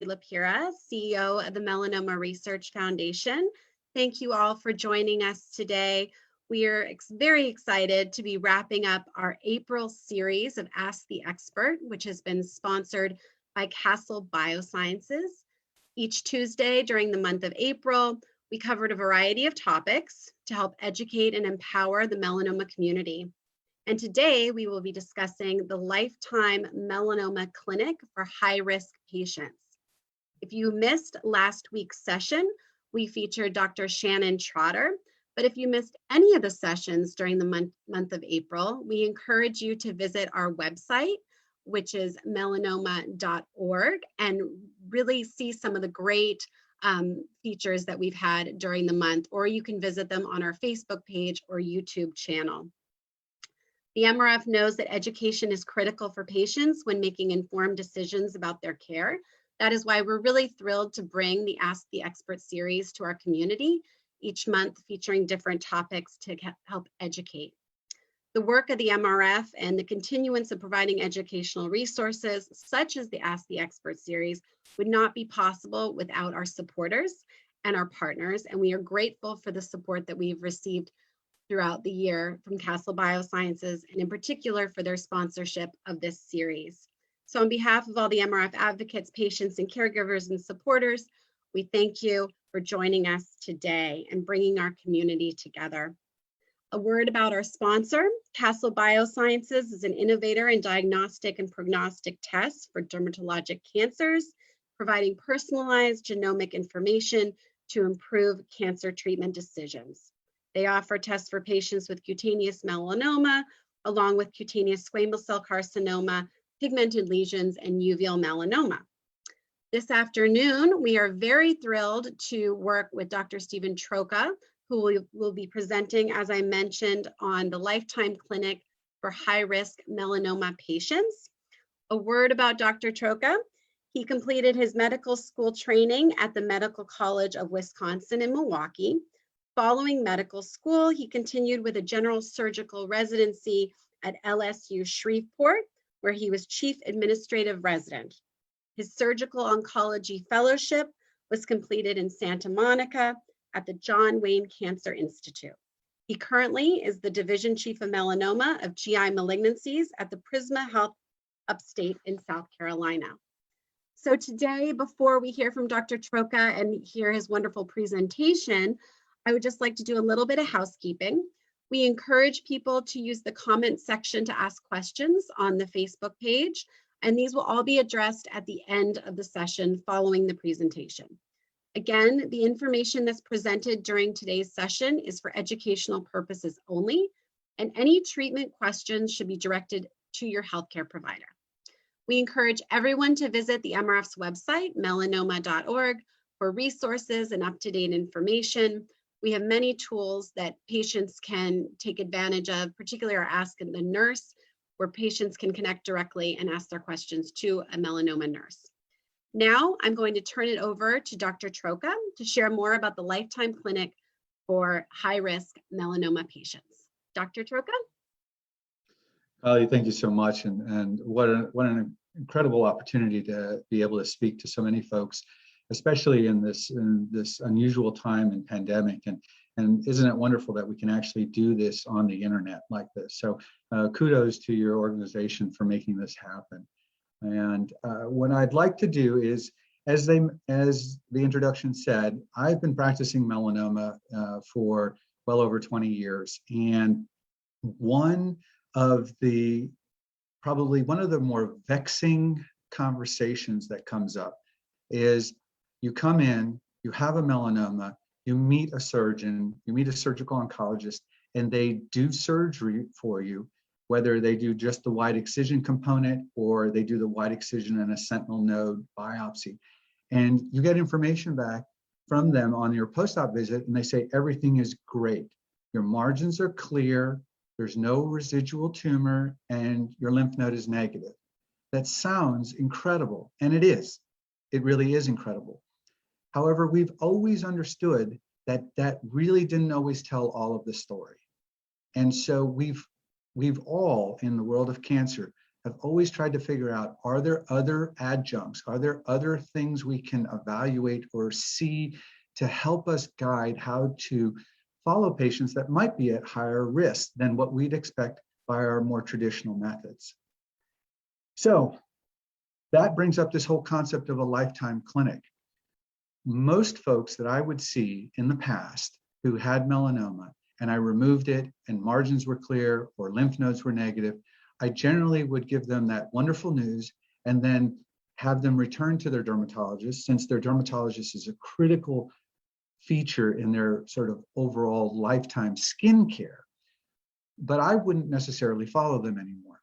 Lapira, CEO of the Melanoma Research Foundation. Thank you all for joining us today. We are very excited to be wrapping up our April series of Ask the Expert, which has been sponsored by Castle Biosciences. Each Tuesday during the month of April, we covered a variety of topics to help educate and empower the melanoma community. And today we will be discussing the Lifetime Melanoma Clinic for high-risk patients. If you missed last week's session, we featured Dr. Shannon Trotter. But if you missed any of the sessions during the month of April, we encourage you to visit our website, which is melanoma.org, and really see some of the great features that we've had during the month, or you can visit them on our Facebook page or YouTube channel. The MRF knows that education is critical for patients when making informed decisions about their care. That is why we're really thrilled to bring the Ask the Expert series to our community each month, featuring different topics to help educate. The work of the MRF and the continuance of providing educational resources, such as the Ask the Expert series, would not be possible without our supporters and our partners, and we are grateful for the support that we've received throughout the year from Castle Biosciences, and in particular for their sponsorship of this series. So on behalf of all the MRF advocates, patients, and caregivers and supporters, we thank you for joining us today and bringing our community together. A word about our sponsor. Castle Biosciences is an innovator in diagnostic and prognostic tests for dermatologic cancers, providing personalized genomic information to improve cancer treatment decisions. They offer tests for patients with cutaneous melanoma, along with cutaneous squamous cell carcinoma, pigmented lesions, and uveal melanoma. This afternoon, we are very thrilled to work with Dr. Stephen Troca, who will be presenting, as I mentioned, on the Lifetime Clinic for high-risk melanoma patients. A word about Dr. Troca. He completed his medical school training at the Medical College of Wisconsin in Milwaukee. Following medical school, he continued with a general surgical residency at LSU Shreveport, where he was chief administrative resident. His surgical oncology fellowship was completed in Santa Monica at the John Wayne Cancer Institute. He currently is the division chief of melanoma of GI malignancies at the Prisma Health upstate in South Carolina. So today, before we hear from Dr. Troca and hear his wonderful presentation, I would just like to do a little bit of housekeeping. We encourage people to use the comment section to ask questions on the Facebook page, and these will all be addressed at the end of the session following the presentation. Again, the information that's presented during today's session is for educational purposes only, and any treatment questions should be directed to your healthcare provider. We encourage everyone to visit the MRF's website, melanoma.org, for resources and up-to-date information. We have many tools that patients can take advantage of, particularly our Ask the Nurse, where patients can connect directly and ask their questions to a melanoma nurse. Now, I'm going to turn it over to Dr. Troca to share more about the Lifetime Clinic for high-risk melanoma patients. Dr. Troca? Thank you so much, and what an incredible opportunity to be able to speak to so many folks, especially in this unusual time and pandemic. And isn't it wonderful that we can actually do this on the internet like this? So kudos to your organization for making this happen. And what I'd like to do is, as the introduction said, I've been practicing melanoma for well over 20 years. And probably one of the more vexing conversations that comes up is you come in, you have a melanoma, you meet a surgeon, you meet a surgical oncologist, and they do surgery for you, whether they do just the wide excision component or they do the wide excision and a sentinel node biopsy. And you get information back from them on your post-op visit, and they say everything is great. Your margins are clear, there's no residual tumor, and your lymph node is negative. That sounds incredible, and it is. It really is incredible. However, we've always understood that that really didn't always tell all of the story. And so we've all, in the world of cancer, have always tried to figure out, are there other adjuncts? Are there other things we can evaluate or see to help us guide how to follow patients that might be at higher risk than what we'd expect by our more traditional methods? So that brings up this whole concept of a lifetime clinic. Most folks that I would see in the past who had melanoma and I removed it and margins were clear or lymph nodes were negative, I generally would give them that wonderful news and then have them return to their dermatologist, since their dermatologist is a critical feature in their sort of overall lifetime skin care. But I wouldn't necessarily follow them anymore.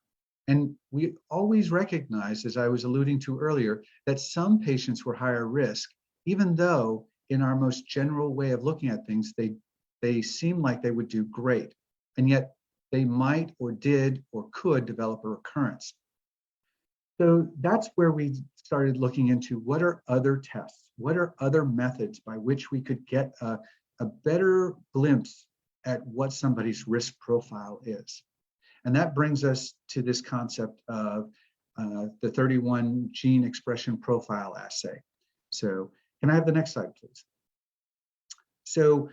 And we always recognize, as I was alluding to earlier, that some patients were higher risk, even though in our most general way of looking at things, they seem like they would do great. And yet they might or did or could develop a recurrence. So that's where we started looking into what are other tests, what are other methods by which we could get a better glimpse at what somebody's risk profile is. And that brings us to this concept of the 31 gene expression profile assay. So can I have the next slide, please? So,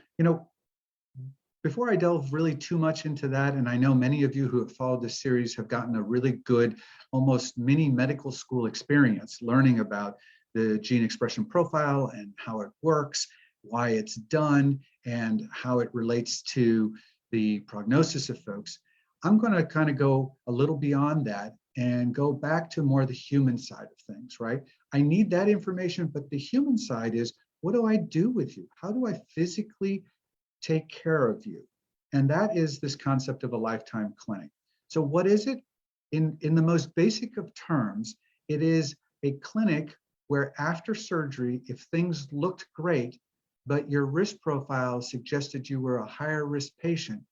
before I delve really too much into that, and I know many of you who have followed this series have gotten a really good, almost mini medical school experience learning about the gene expression profile and how it works, why it's done, and how it relates to the prognosis of folks. I'm going to kind of go a little beyond that and go back to more the human side of things, right? I need that information, but the human side is, what do I do with you? How do I physically take care of you? And that is this concept of a lifetime clinic. So what is it? In the most basic of terms, it is a clinic where after surgery, if things looked great, but your risk profile suggested you were a higher risk patient,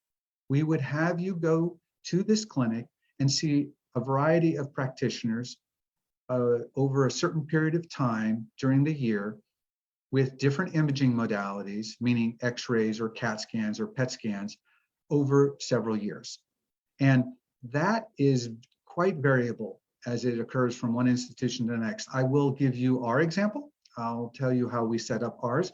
we would have you go to this clinic and see a variety of practitioners over a certain period of time during the year with different imaging modalities, meaning x-rays or CAT scans or PET scans, over several years. And that is quite variable as it occurs from one institution to the next. I will give you our example. I'll tell you how we set up ours.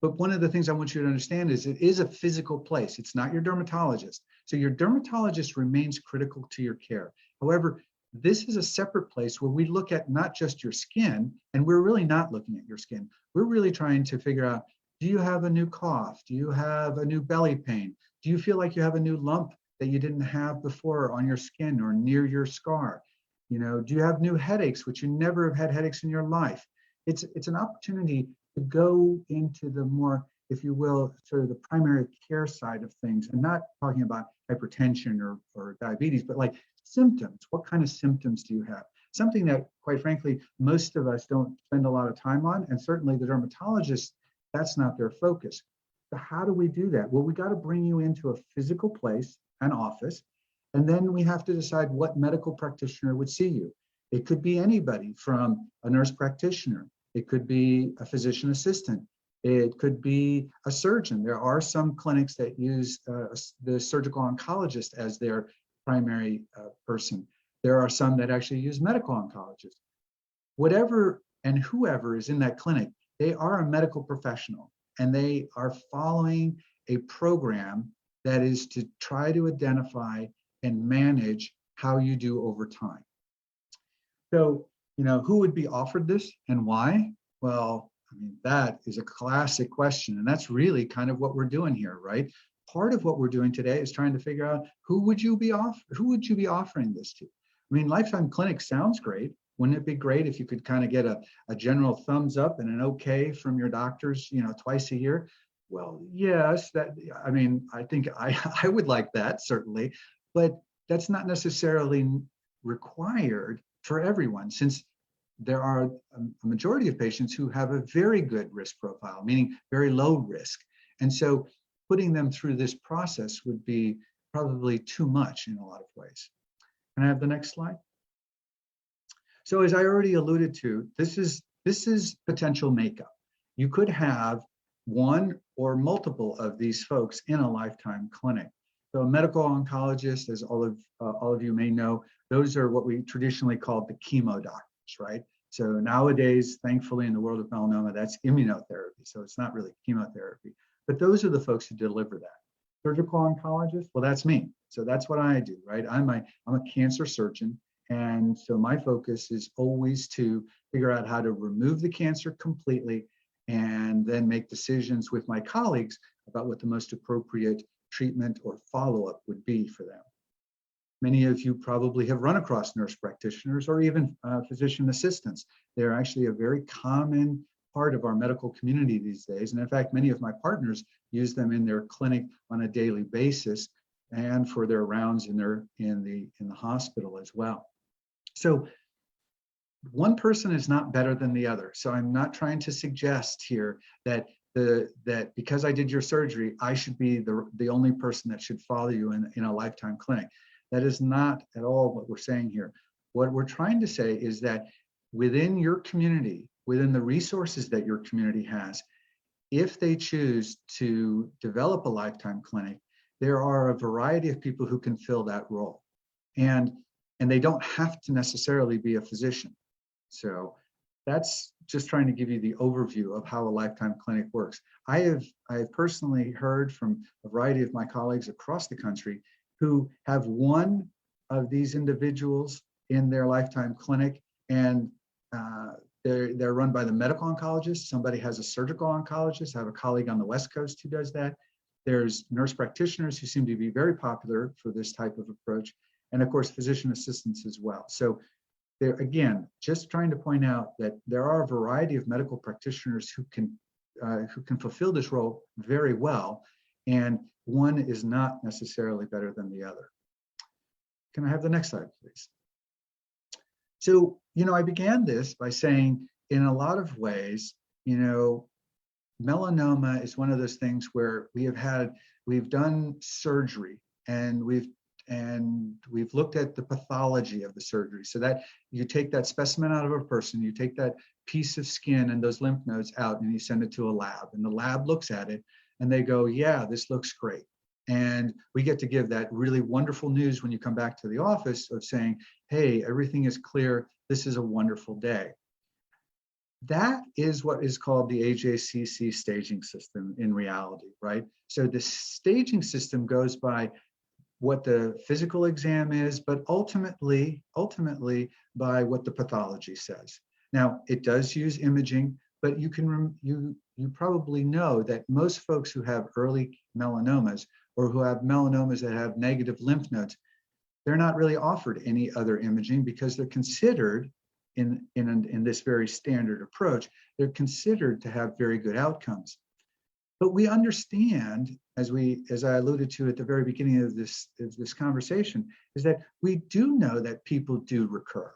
But one of the things I want you to understand is it is a physical place. It's not your dermatologist. So your dermatologist remains critical to your care. However, this is a separate place where we look at not just your skin, and we're really not looking at your skin. We're really trying to figure out, do you have a new cough? Do you have a new belly pain? Do you feel like you have a new lump that you didn't have before on your skin or near your scar? Do you have new headaches, which you never have had headaches in your life? It's an opportunity to go into the more, if you will, sort of the primary care side of things, and not talking about hypertension or diabetes, but like symptoms. What kind of symptoms do you have? Something that, quite frankly, most of us don't spend a lot of time on, and certainly the dermatologists, that's not their focus. So how do we do that? Well, we got to bring you into a physical place, an office, and then we have to decide what medical practitioner would see you. It could be anybody from a nurse practitioner. It could be a physician assistant. It could be a surgeon. There are some clinics that use the surgical oncologist as their primary person. There are some that actually use medical oncologists. Whatever and whoever is in that clinic, they are a medical professional, and they are following a program that is to try to identify and manage how you do over time. So, who would be offered this and why? Well, that is a classic question. And that's really kind of what we're doing here, right? Part of what we're doing today is trying to figure out who would you be offering this to? Lifetime clinic sounds great. Wouldn't it be great if you could kind of get a general thumbs up and an okay from your doctors, twice a year? Well, yes, I think I would like that, certainly, but that's not necessarily required for everyone, since there are a majority of patients who have a very good risk profile, meaning very low risk. And so putting them through this process would be probably too much in a lot of ways. Can I have the next slide? So as I already alluded to, this is potential makeup. You could have one or multiple of these folks in a lifetime clinic. So a medical oncologist, as all of you may know, those are what we traditionally call the chemo doctors, right? So nowadays, thankfully, in the world of melanoma, that's immunotherapy. So it's not really chemotherapy, but those are the folks who deliver that. Surgical oncologist, well, that's me. So that's what I do, right? I'm a cancer surgeon. And so my focus is always to figure out how to remove the cancer completely and then make decisions with my colleagues about what the most appropriate treatment or follow-up would be for them. Many of you probably have run across nurse practitioners or even physician assistants. They're actually a very common part of our medical community these days. And in fact, many of my partners use them in their clinic on a daily basis and for their rounds in the hospital as well. So one person is not better than the other. So I'm not trying to suggest here that that because I did your surgery, I should be the only person that should follow you in a lifetime clinic. That is not at all what we're saying here. What we're trying to say is that within your community, within the resources that your community has, if they choose to develop a lifetime clinic, there are a variety of people who can fill that role. And they don't have to necessarily be a physician. So that's just trying to give you the overview of how a lifetime clinic works. I have personally heard from a variety of my colleagues across the country who have one of these individuals in their lifetime clinic, and they're run by the medical oncologist. Somebody has a surgical oncologist. I have a colleague on the West Coast who does that. There's nurse practitioners who seem to be very popular for this type of approach, and of course, physician assistants as well. So there, again, just trying to point out that there are a variety of medical practitioners who can fulfill this role very well, and one is not necessarily better than the other. Can I have the next slide, please? So, I began this by saying, in a lot of ways, melanoma is one of those things where we've done surgery and we've looked at the pathology of the surgery. So that you take that specimen out of a person, you take that piece of skin and those lymph nodes out, and you send it to a lab, and the lab looks at it and they go, yeah, this looks great. And we get to give that really wonderful news when you come back to the office of saying, hey, everything is clear. This is a wonderful day. That is what is called the AJCC staging system in reality, right? So the staging system goes by what the physical exam is, but ultimately by what the pathology says. Now, it does use imaging, but you probably know that most folks who have early melanomas or who have melanomas that have negative lymph nodes, they're not really offered any other imaging because they're considered in this very standard approach, they're considered to have very good outcomes. But we understand, as I alluded to at the very beginning of this conversation, is that we do know that people do recur.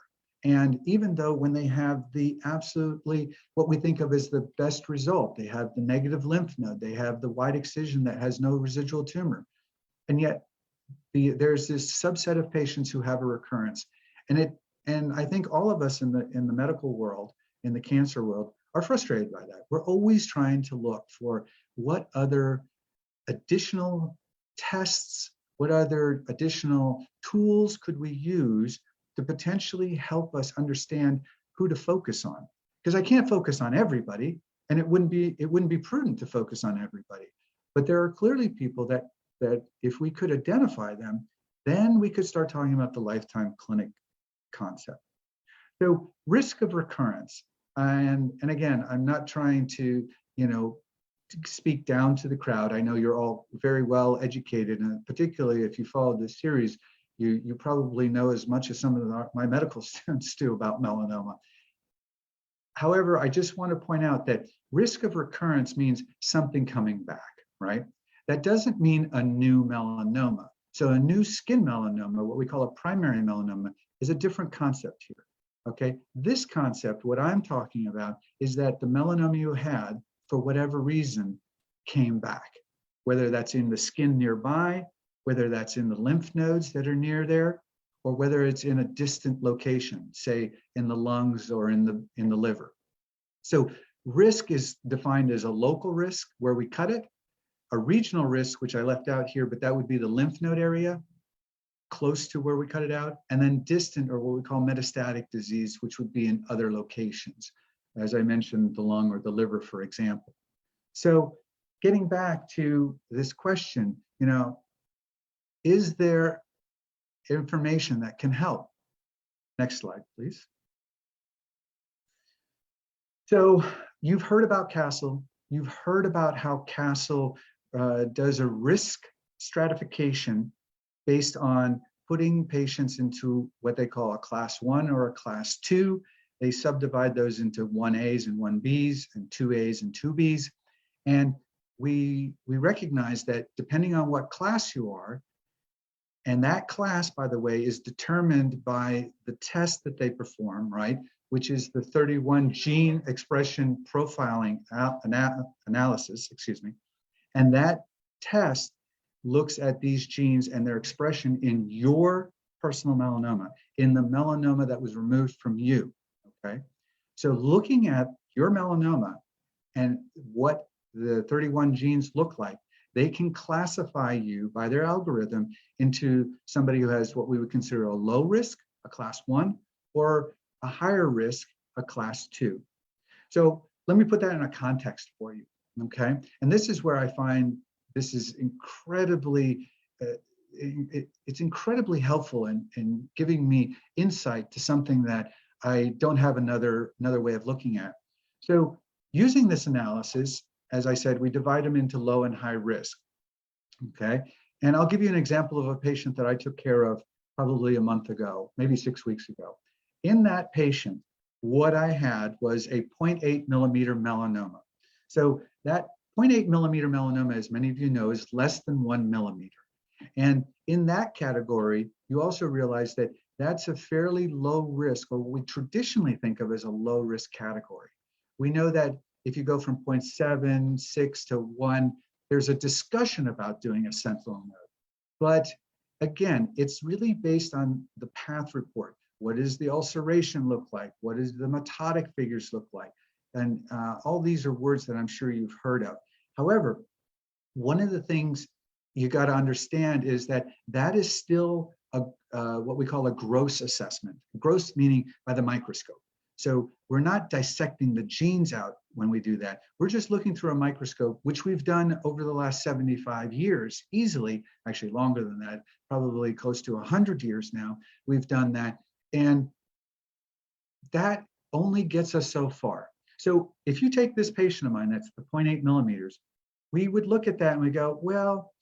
And even though when they have the absolutely, what we think of as the best result, they have the negative lymph node, they have the wide excision that has no residual tumor. And yet there's this subset of patients who have a recurrence. And I think all of us in the medical world, in the cancer world, are frustrated by that. We're always trying to look for what other additional tests, what other additional tools could we use to potentially help us understand who to focus on. Because I can't focus on everybody, and it wouldn't be prudent to focus on everybody. But there are clearly people that if we could identify them, then we could start talking about the lifetime clinic concept. So risk of recurrence. And again, I'm not trying to, to speak down to the crowd. I know you're all very well educated, and particularly if you followed this series, you probably know as much as some of my medical students do about melanoma. However, I just want to point out that risk of recurrence means something coming back, right? That doesn't mean a new melanoma. So a new skin melanoma, what we call a primary melanoma, is a different concept here. Okay, this concept, what I'm talking about, is that the melanoma you had, for whatever reason, came back, whether that's in the skin nearby, whether that's in the lymph nodes that are near there, or whether it's in a distant location, say in the lungs or in the liver. So risk is defined as a local risk where we cut it, a regional risk, which I left out here, but that would be the lymph node area close to where we cut it out, and then distant, or what we call metastatic disease, which would be in other locations. As I mentioned, the lung or the liver, for example. So getting back to this question, is there information that can help? Next slide, please. So you've heard about Castle. You've heard about how Castle does a risk stratification based on putting patients into what they call a class 1 or a class 2. They subdivide those into 1As and 1Bs and 2As and 2Bs. And we recognize that depending on what class you are, and that class, by the way, is determined by the test that they perform, right? Which is the 31 gene expression profiling analysis, And that test looks at these genes and their expression in your personal melanoma, in the melanoma that was removed from you, okay? So looking at your melanoma and what the 31 genes look like, they can classify you by their algorithm into somebody who has what we would consider a low risk, a class 1, or a higher risk, a class 2. So let me put that in a context for you, okay? And this is where I find this is incredibly, it's incredibly helpful in giving me insight to something that I don't have another way of looking at. So using this analysis, as I said, we divide them into low and high risk, okay? And I'll give you an example of a patient that I took care of probably a month ago, maybe 6 weeks ago. In that patient, what I had was a 0.8 millimeter melanoma. So that 0.8 millimeter melanoma, as many of you know, is less than 1 millimeter. And in that category, you also realize that that's a fairly low risk, or what we traditionally think of as a low risk category. We know that if you go from 0.76 to 1, there's a discussion about doing a sentinel node. But again, it's really based on the path report. What does the ulceration look like? What does the mitotic figures look like? And all these are words that I'm sure you've heard of. However, one of the things you got to understand is that that is still what we call a gross assessment. Gross meaning by the microscope. So we're not dissecting the genes out when we do that. We're just looking through a microscope, which we've done over the last 75 years, easily, actually longer than that, probably close to 100 years now, we've done that. And that only gets us so far. So if you take this patient of mine, that's the 0.8 millimeters, we would look at that and we go, well,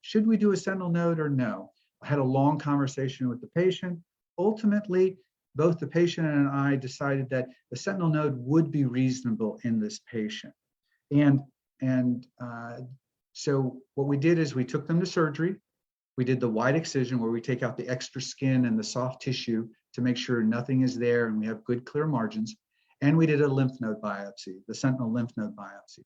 should we do a sentinel node or no? I had a long conversation with the patient. Ultimately, both the patient and I decided that the sentinel node would be reasonable in this patient. So what we did is we took them to surgery. We did the wide excision where we take out the extra skin and the soft tissue to make sure nothing is there and we have good clear margins. And we did a lymph node biopsy, the sentinel lymph node biopsy.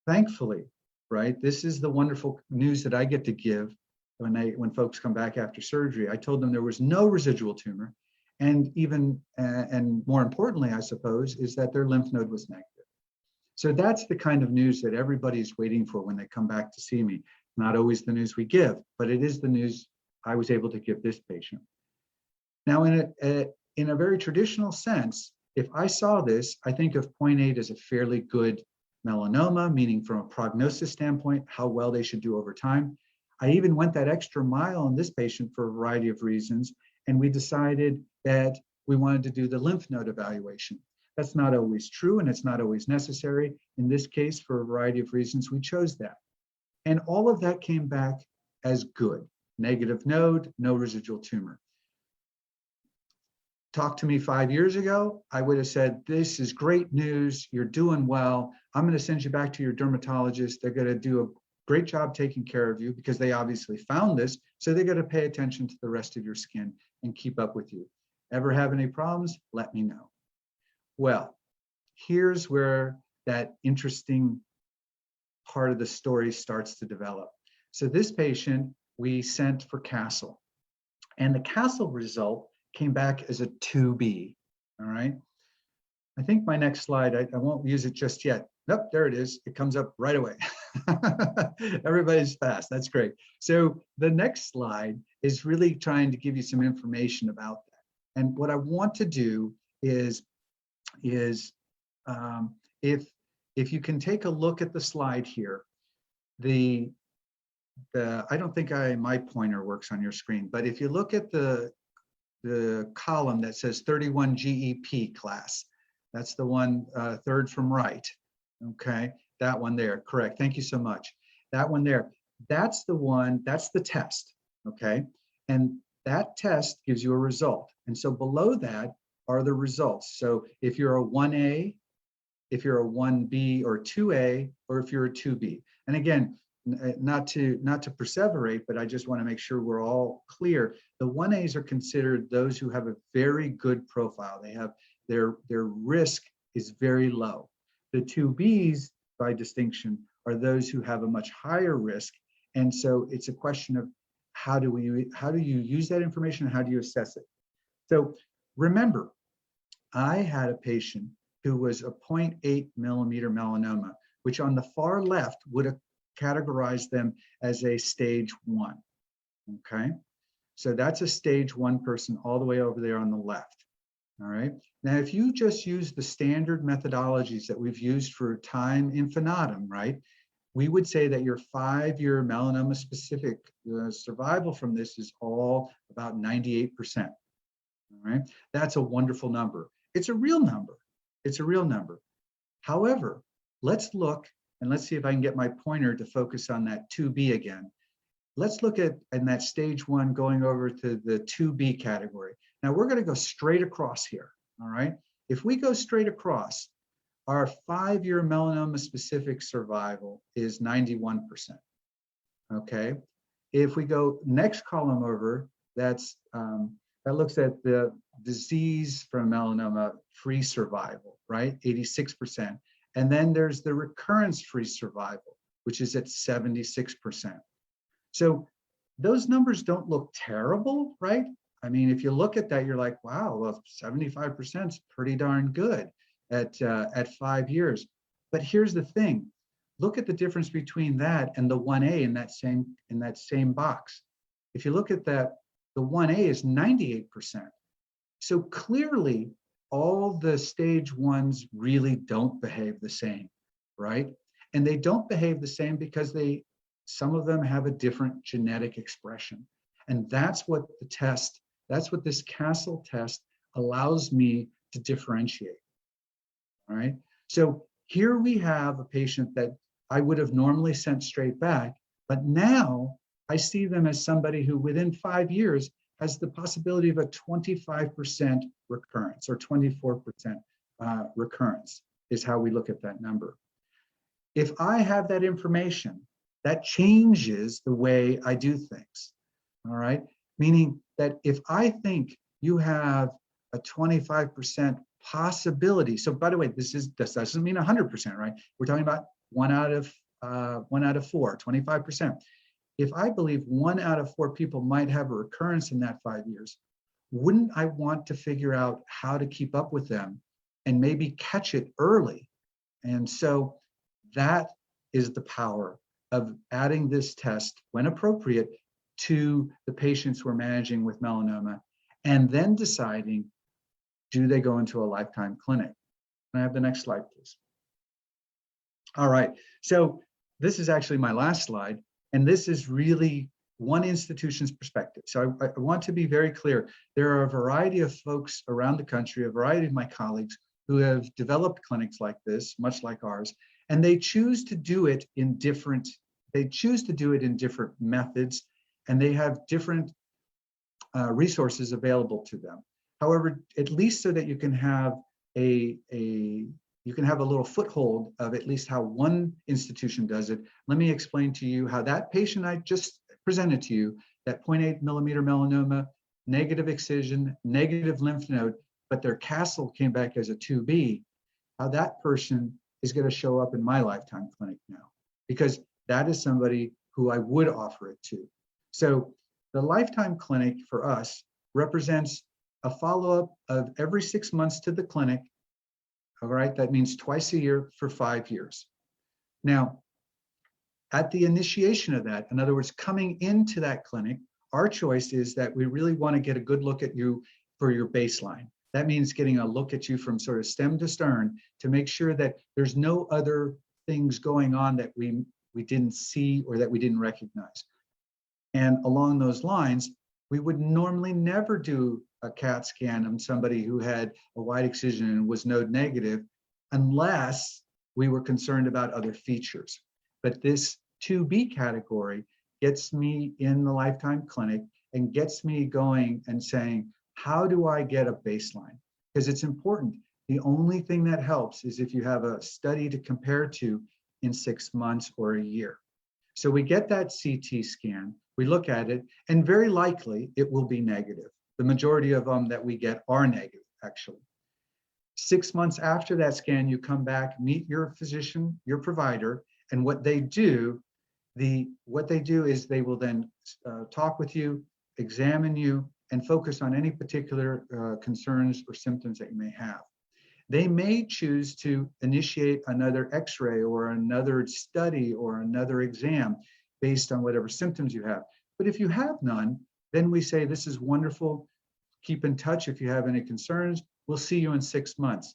Thankfully, right, this is the wonderful news that I get to give when folks come back after surgery. I told them there was no residual tumor. And even, and more importantly, I suppose, is that their lymph node was negative. So that's the kind of news that everybody's waiting for when they come back to see me. Not always the news we give, but it is the news I was able to give this patient. Now, in a very traditional sense, if I saw this, I think of 0.8 as a fairly good melanoma, meaning from a prognosis standpoint, how well they should do over time. I even went that extra mile in this patient for a variety of reasons, and we decided that we wanted to do the lymph node evaluation. That's not always true, and it's not always necessary. In this case, for a variety of reasons, we chose that. And all of that came back as good. Negative node, no residual tumor. Talk to me 5 years ago, I would have said, this is great news, you're doing well. I'm going to send you back to your dermatologist. They're going to do a great job taking care of you because they obviously found this, so they're going to pay attention to the rest of your skin and keep up with you. Ever have any problems? Let me know. Well, here's where that interesting part of the story starts to develop. So this patient we sent for Castle, and the Castle result came back as a 2B, all right? I think my next slide, I won't use it just yet. Nope, there it is. It comes up right away. Everybody's fast. That's great. So the next slide is really trying to give you some information about that. And what I want to do is um, if you can take a look at the slide here, the I don't think my pointer works on your screen, but if you look at the column that says 31 GEP class, that's the one third from right. Okay, that one there, correct. Thank you so much. That one there, that's the one, that's the test. Okay, and that test gives you a result. And so below that are the results. So if you're a 1A, if you're a 1B or 2A, or if you're a 2B. And again, not to perseverate, but I just want to make sure we're all clear. The 1As are considered those who have a very good profile. They have their risk is very low. The 2Bs, by distinction, are those who have a much higher risk. And so it's a question of how do you use that information and how do you assess it? So remember, I had a patient who was a 0.8 millimeter melanoma, which on the far left would have categorized them as a stage 1. Okay, so that's a stage 1 person all the way over there on the left. All right, now if you just use the standard methodologies that we've used for time infinitum, right, we would say that your 5-year melanoma specific survival from this is all about 98%. All right, that's a wonderful number. It's a real number. It's a real number. However, let's look and let's see if I can get my pointer to focus on that 2B again. Let's look at in that stage 1 going over to the 2B category. Now we're going to go straight across here. All right. If we go straight across, our 5-year melanoma specific survival is 91%. Okay. If we go next column over, that looks at the disease from melanoma free survival, right? 86%. And then there's the recurrence-free survival, which is at 76%. So those numbers don't look terrible, right? I mean, if you look at that, you're like, wow, well, 75% is pretty darn good at 5 years. But here's the thing. Look at the difference between that and the 1A in that same box. If you look at that, the 1A is 98%. So clearly, all the stage 1s really don't behave the same, right? And they don't behave the same because some of them have a different genetic expression. And that's what this Castle test allows me to differentiate, all right? So here we have a patient that I would have normally sent straight back, but now I see them as somebody who within 5 years has the possibility of a 25% recurrence or 24% recurrence is how we look at that number. If I have that information, that changes the way I do things, all right? Meaning that if I think you have a 25% possibility, so by the way, this doesn't mean 100%, right? We're talking about 1 out of 4, 25%. If I believe 1 out of 4 people might have a recurrence in that 5 years, wouldn't I want to figure out how to keep up with them and maybe catch it early? And so that is the power of adding this test when appropriate to the patients we're managing with melanoma, and then deciding, do they go into a lifetime clinic? Can I have the next slide, please? All right, so this is actually my last slide. And this is really one institution's perspective. So I want to be very clear. There are a variety of folks around the country, a variety of my colleagues who have developed clinics like this, much like ours, and they choose to do it in different methods, and they have different resources available to them. However, at least so that you can have you can have a little foothold of at least how one institution does it. Let me explain to you how that patient I just presented to you, that 0.8 millimeter melanoma, negative excision, negative lymph node, but their Castle came back as a 2B, how that person is going to show up in my lifetime clinic now, because that is somebody who I would offer it to. So the lifetime clinic for us represents a follow-up of every 6 months to the clinic. All right, that means twice a year for 5 years. Now, at the initiation of that, in other words, coming into that clinic, our choice is that we really want to get a good look at you for your baseline. That means getting a look at you from sort of stem to stern to make sure that there's no other things going on that we didn't see or that we didn't recognize. And along those lines, we would normally never do a CAT scan on somebody who had a wide excision and was node negative unless we were concerned about other features. But this 2B category gets me in the lifetime clinic and gets me going and saying, how do I get a baseline? Because it's important. The only thing that helps is if you have a study to compare to in 6 months or a year. So we get that CT scan, we look at it, and very likely it will be negative. The majority of them that we get are negative, actually. 6 months after that scan, you come back, meet your physician, your provider, and what they do is they will then talk with you, examine you, and focus on any particular concerns or symptoms that you may have. They may choose to initiate another X-ray or another study or another exam based on whatever symptoms you have. But if you have none, then we say, this is wonderful. Keep in touch if you have any concerns. We'll see you in 6 months.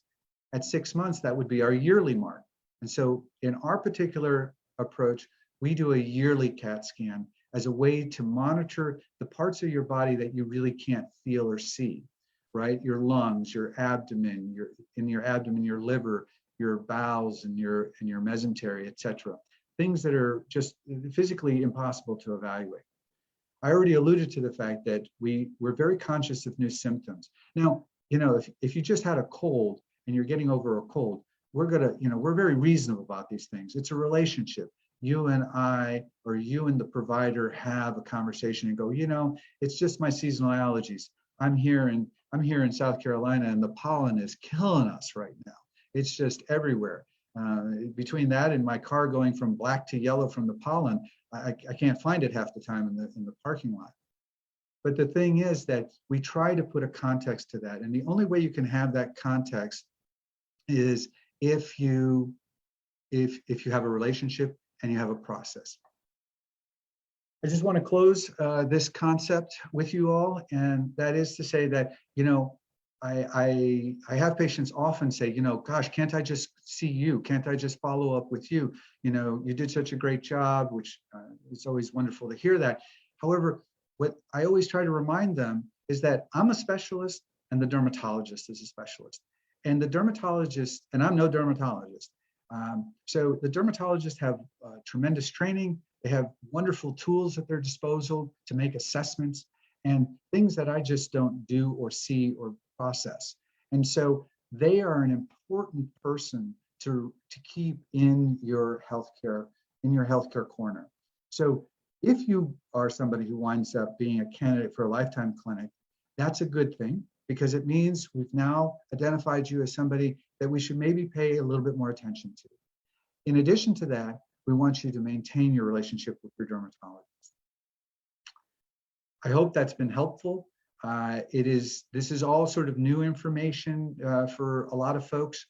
At 6 months, that would be our yearly mark. And so in our particular approach, we do a yearly CAT scan as a way to monitor the parts of your body that you really can't feel or see, right? Your lungs, your abdomen, your liver, your bowels, and your mesentery, et cetera. Things that are just physically impossible to evaluate. I already alluded to the fact that we're very conscious of new symptoms. Now, if you just had a cold and you're getting over a cold, we're very reasonable about these things. It's a relationship. You and I, or you and the provider, have a conversation and go, it's just my seasonal allergies. I'm here in South Carolina, and the pollen is killing us right now. It's just everywhere. Between that and my car going from black to yellow from the pollen, I can't find it half the time in the parking lot. But the thing is that we try to put a context to that, and the only way you can have that context is if you have a relationship and you have a process. I just want to close this concept with you all, and that is to say that, I have patients often say, gosh, can't I just see you? Can't I just follow up with you? You did such a great job, which it's always wonderful to hear that. However, what I always try to remind them is that I'm a specialist and the dermatologist is a specialist. And the dermatologist, and I'm no dermatologist, so the dermatologists have tremendous training. They have wonderful tools at their disposal to make assessments and things that I just don't do or see or process. And so they are an important person to keep in your healthcare corner. So if you are somebody who winds up being a candidate for a lifetime clinic, that's a good thing, because it means we've now identified you as somebody that we should maybe pay a little bit more attention to. In addition to that, we want you to maintain your relationship with your dermatologist. I hope that's been helpful. This is all sort of new information for a lot of folks.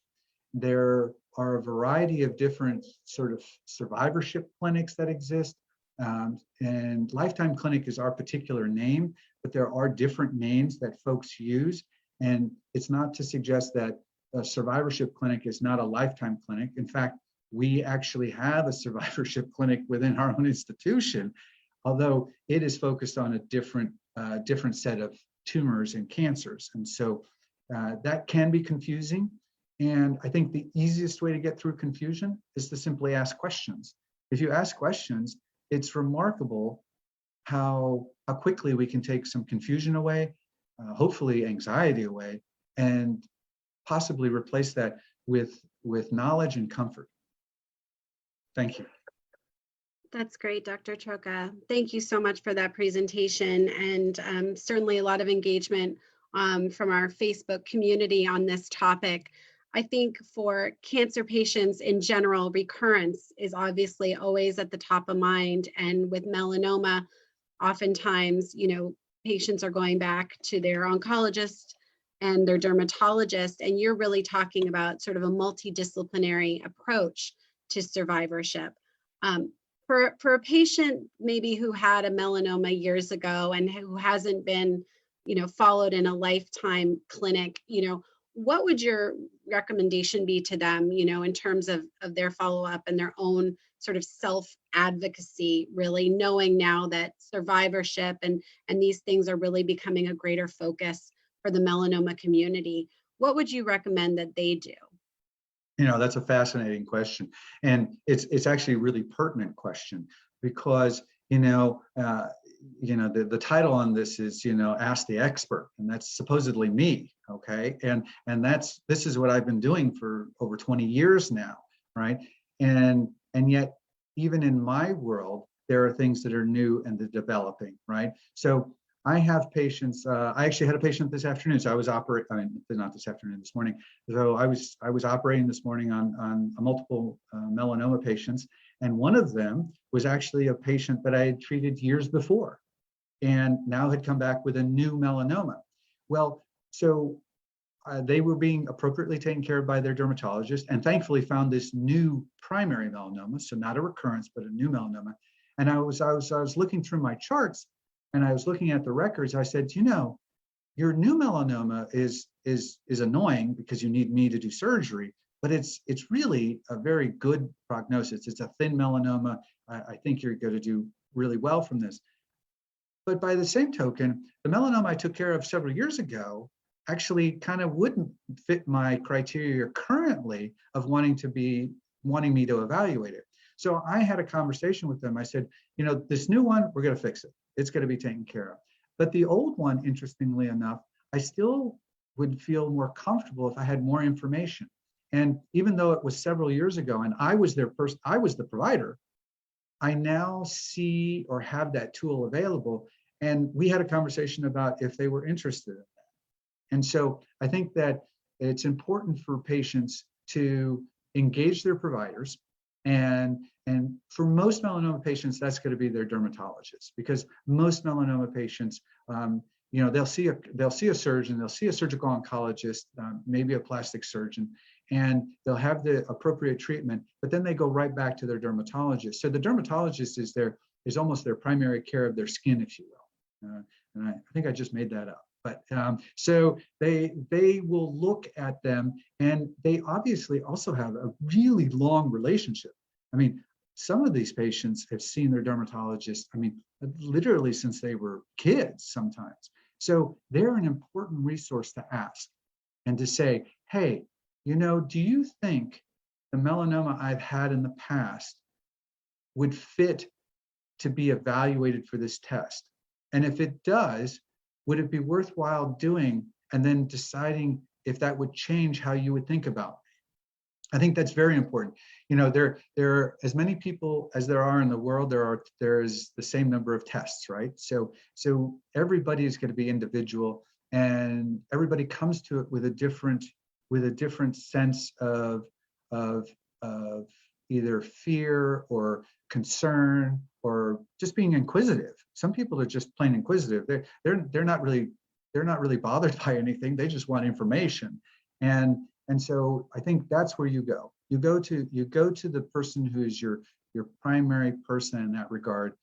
There are a variety of different sort of survivorship clinics that exist. And Lifetime Clinic is our particular name, but there are different names that folks use. And it's not to suggest that a survivorship clinic is not a lifetime clinic. In fact, we actually have a survivorship clinic within our own institution, although it is focused on a different set of tumors and cancers. And so that can be confusing. And I think the easiest way to get through confusion is to simply ask questions. If you ask questions, it's remarkable how quickly we can take some confusion away, hopefully anxiety away, and possibly replace that with knowledge and comfort. Thank you. That's great, Dr. Troca. Thank you so much for that presentation, and certainly a lot of engagement from our Facebook community on this topic. I think for cancer patients in general, recurrence is obviously always at the top of mind. And with melanoma, oftentimes, patients are going back to their oncologist and their dermatologist, and you're really talking about sort of a multidisciplinary approach to survivorship. for a patient maybe who had a melanoma years ago and who hasn't been, followed in a lifetime clinic, what would your recommendation be to them, in terms of their follow-up and their own sort of self-advocacy, really knowing now that survivorship and these things are really becoming a greater focus for the melanoma community? What would you recommend that they do? That's a fascinating question, and it's actually a really pertinent question because the title on this is ask the expert, and that's supposedly me, okay, and this is what I've been doing for over 20 years now, right? And yet even in my world there are things that are new and they're developing, right? So I have patients. I actually had a patient this afternoon. So I was operating. I mean, not this afternoon, this morning. So I was operating this morning on multiple melanoma patients, and one of them was actually a patient that I had treated years before, and now had come back with a new melanoma. Well, so they were being appropriately taken care of by their dermatologist, and thankfully found this new primary melanoma. So not a recurrence, but a new melanoma. And I was looking through my charts. And I was looking at the records. I said, your new melanoma is annoying because you need me to do surgery, but it's really a very good prognosis. It's a thin melanoma. I think you're going to do really well from this. But by the same token, the melanoma I took care of several years ago actually kind of wouldn't fit my criteria currently of wanting me to evaluate it. So I had a conversation with them. I said, this new one, we're going to fix it. It's going to be taken care of. But the old one, interestingly enough, I still would feel more comfortable if I had more information. And even though it was several years ago and I was the provider, I now see or have that tool available. And we had a conversation about if they were interested in that. And so I think that it's important for patients to engage their providers. And for most melanoma patients, that's going to be their dermatologist, because most melanoma patients, they'll see a surgeon, they'll see a surgical oncologist, maybe a plastic surgeon, and they'll have the appropriate treatment, but then they go right back to their dermatologist. So the dermatologist is almost their primary care of their skin, if you will. And I think I just made that up. But so they will look at them, and they obviously also have a really long relationship. I mean, some of these patients have seen their dermatologist, literally since they were kids sometimes. So they're an important resource to ask and to say, hey, do you think the melanoma I've had in the past would fit to be evaluated for this test? And if it does, would it be worthwhile doing, and then deciding if that would change how you would think about me? I think that's very important. There are as many people as there are in the world. There's the same number of tests, right? So everybody is going to be individual, and everybody comes to it with a different sense of either fear or concern or just being inquisitive. Some people are just plain inquisitive. They're not really bothered by anything. They just want information. And so I think that's where you go. You go to the person who is your primary person in that regard.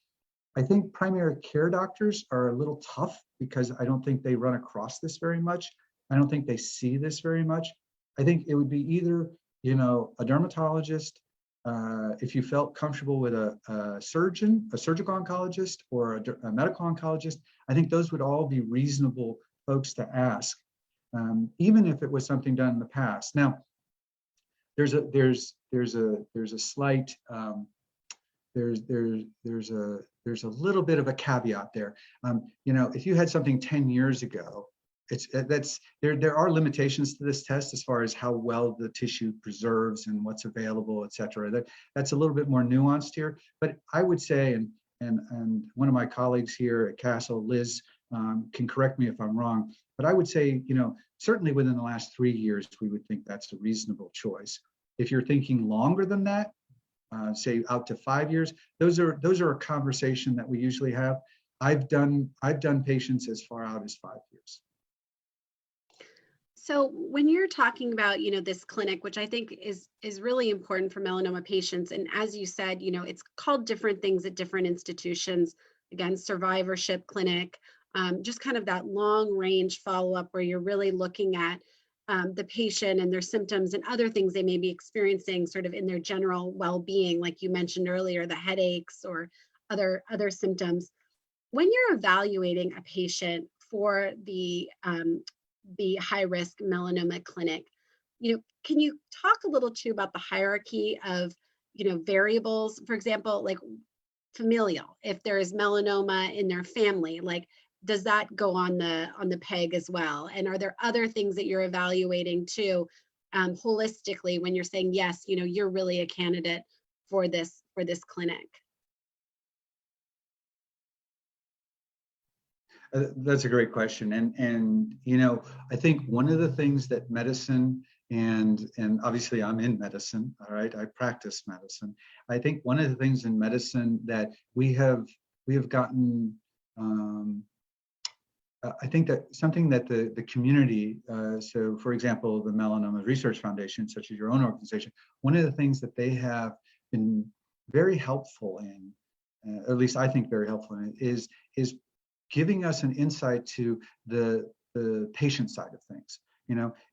I think primary care doctors are a little tough because I don't think they run across this very much. I don't think they see this very much. I think it would be either, a dermatologist, if you felt comfortable with a surgeon, a surgical oncologist, or a medical oncologist. I think those would all be reasonable folks to ask, even if it was something done in the past. Now, there's a slight there's a little bit of a caveat there. If you had something 10 years ago, there are limitations to this test as far as how well the tissue preserves and what's available, et cetera. That's a little bit more nuanced here. But I would say, and one of my colleagues here at Castle, Liz, can correct me if I'm wrong, but I would say, certainly within the last 3 years, we would think that's a reasonable choice. If you're thinking longer than that, say out to 5 years, those are a conversation that we usually have. I've done patients as far out as 5 years. So when you're talking about, this clinic, which I think is really important for melanoma patients, and as you said, it's called different things at different institutions. Again, survivorship clinic, just kind of that long range follow up where you're really looking at the patient and their symptoms and other things they may be experiencing, sort of in their general well being, like you mentioned earlier, the headaches or other symptoms. When you're evaluating a patient for the high risk melanoma clinic, can you talk a little too about the hierarchy of, variables? For example, like familial, if there is melanoma in their family, like does that go on the peg as well? And are there other things that you're evaluating too, holistically, when you're saying yes, you're really a candidate for this clinic? That's a great question, and I think one of the things that medicine and obviously I'm in medicine, all right, I practice medicine. I think one of the things in medicine that we have gotten, I think that something that the community, so for example, the Melanoma Research Foundation, such as your own organization, one of the things that they have been very helpful in, at least I think very helpful in, is giving us an insight to the patient side of things.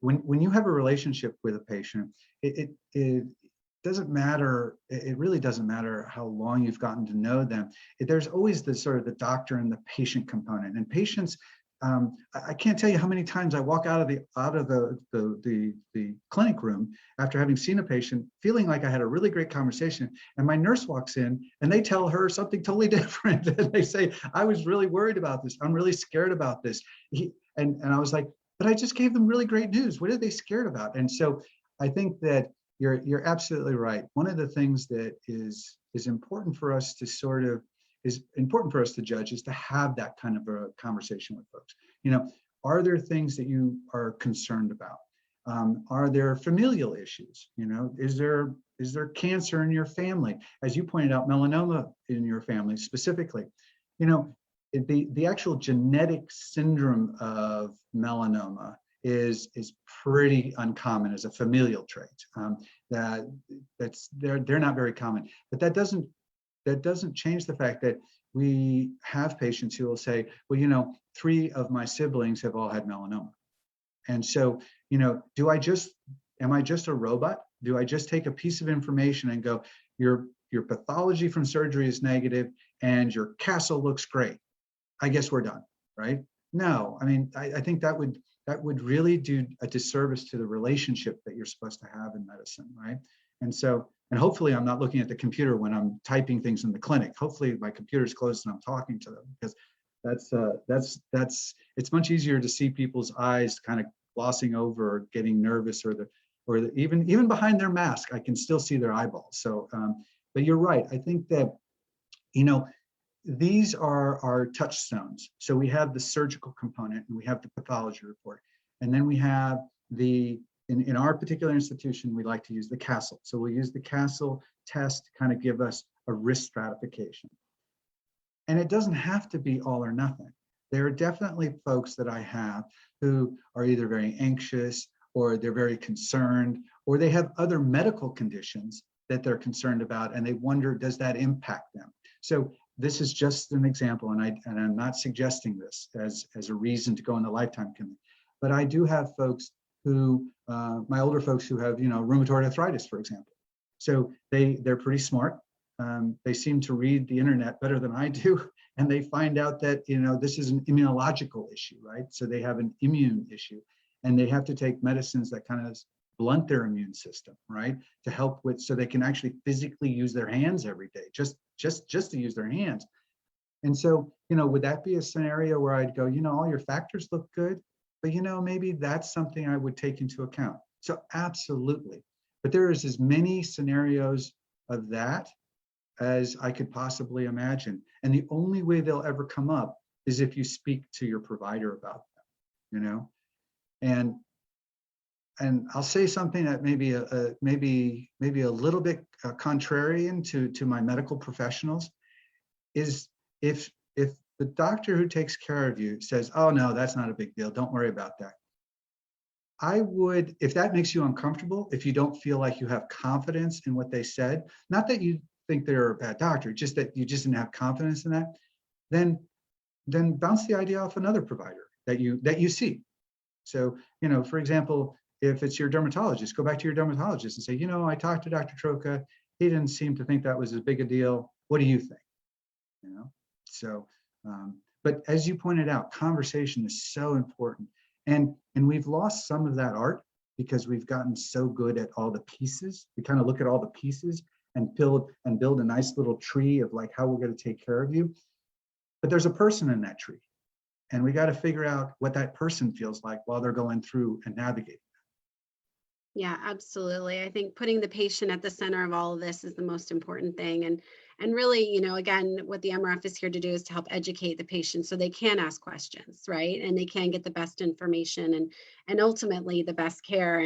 When you have a relationship with a patient, it doesn't matter. It really doesn't matter how long you've gotten to know them. There's always the sort of the doctor and the patient component. And patients, I can't tell you how many times I walk out of the clinic room after having seen a patient, feeling like I had a really great conversation, and my nurse walks in and they tell her something totally different. And they say, "I was really worried about this. I'm really scared about this." And I was like, "But I just gave them really great news. What are they scared about?" And so I think that you're absolutely right. One of the things that is important for us to sort of is important for us to judge is to have that kind of a conversation with folks. Are there things that you are concerned about? Are there familial issues? Is there cancer in your family? As you pointed out, melanoma in your family specifically. The actual genetic syndrome of melanoma is pretty uncommon as a familial trait. They're not very common, but that doesn't change the fact that we have patients who will say, well, 3 of my siblings have all had melanoma. And so, am I just a robot? Do I just take a piece of information and go, your pathology from surgery is negative and your castle looks great, I guess we're done, right? No, I mean, I think that would really do a disservice to the relationship that you're supposed to have in medicine, right? And hopefully I'm not looking at the computer when I'm typing things in the clinic. Hopefully my computer's closed and I'm talking to them, because it's much easier to see people's eyes kind of glossing over or getting nervous, or even behind their mask, I can still see their eyeballs. So, but you're right. I think that, these are our touchstones. So we have the surgical component and we have the pathology report. And then we have in our particular institution, we like to use the Castle. So we'll use the Castle test to kind of give us a risk stratification. And it doesn't have to be all or nothing. There are definitely folks that I have who are either very anxious, or they're very concerned, or they have other medical conditions that they're concerned about, and they wonder, does that impact them? So this is just an example, and I'm not suggesting this as a reason to go in the lifetime committee, but I do have folks who, my older folks who have, rheumatoid arthritis, for example. So they're pretty smart. They seem to read the internet better than I do, and they find out that, this is an immunological issue, right? So they have an immune issue, and they have to take medicines that kind of blunt their immune system, right? To help with, so they can actually physically use their hands every day, just to use their hands. And so, would that be a scenario where I'd go, all your factors look good, but maybe that's something I would take into account. So absolutely. But there is as many scenarios of that as I could possibly imagine. And the only way they'll ever come up is if you speak to your provider about them, and I'll say something that maybe a little bit contrarian to my medical professionals, is if the doctor who takes care of you says, "Oh no, that's not a big deal. Don't worry about that," I would, if that makes you uncomfortable, if you don't feel like you have confidence in what they said, not that you think they're a bad doctor, just that you just didn't have confidence in that, then bounce the idea off another provider that you see. So, for example, if it's your dermatologist, go back to your dermatologist and say, I talked to Dr. Troca. He didn't seem to think that was as big a deal. What do you think? So, but as you pointed out, conversation is so important. And we've lost some of that art because we've gotten so good at all the pieces. We kind of look at all the pieces and build a nice little tree of like how we're going to take care of you. But there's a person in that tree. And we got to figure out what that person feels like while they're going through and navigating. Yeah, absolutely. I think putting the patient at the center of all of this is the most important thing. And really, again, what the MRF is here to do is to help educate the patient so they can ask questions, right? And they can get the best information and ultimately the best care.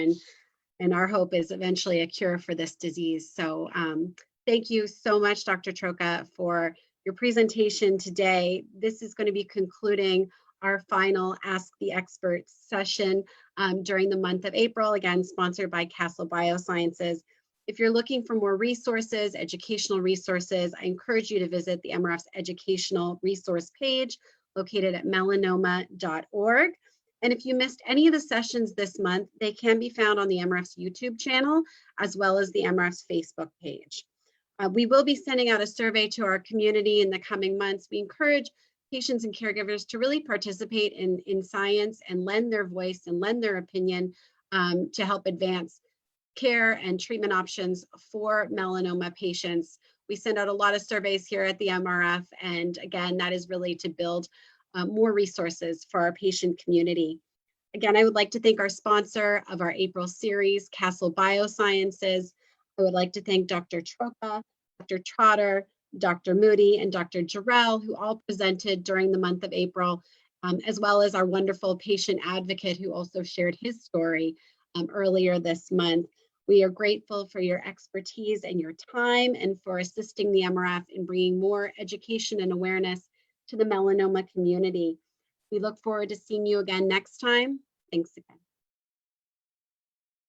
And our hope is eventually a cure for this disease. So thank you so much, Dr. Troca, for your presentation today. This is going to be concluding our final Ask the Experts session during the month of April, again, sponsored by Castle Biosciences. If you're looking for more resources, educational resources, I encourage you to visit the MRF's educational resource page located at melanoma.org. And if you missed any of the sessions this month, they can be found on the MRF's YouTube channel, as well as the MRF's Facebook page. We will be sending out a survey to our community in the coming months. We encourage patients and caregivers to really participate in science and lend their voice and lend their opinion to help advance care and treatment options for melanoma patients. We send out a lot of surveys here at the MRF, and again, that is really to build more resources for our patient community. Again, I would like to thank our sponsor of our April series, Castle Biosciences. I would like to thank Dr. Troca, Dr. Trotter, Dr. Moody, and Dr. Jarrell, who all presented during the month of April, as well as our wonderful patient advocate who also shared his story earlier this month. We are grateful for your expertise and your time and for assisting the MRF in bringing more education and awareness to the melanoma community. We look forward to seeing you again next time. Thanks again.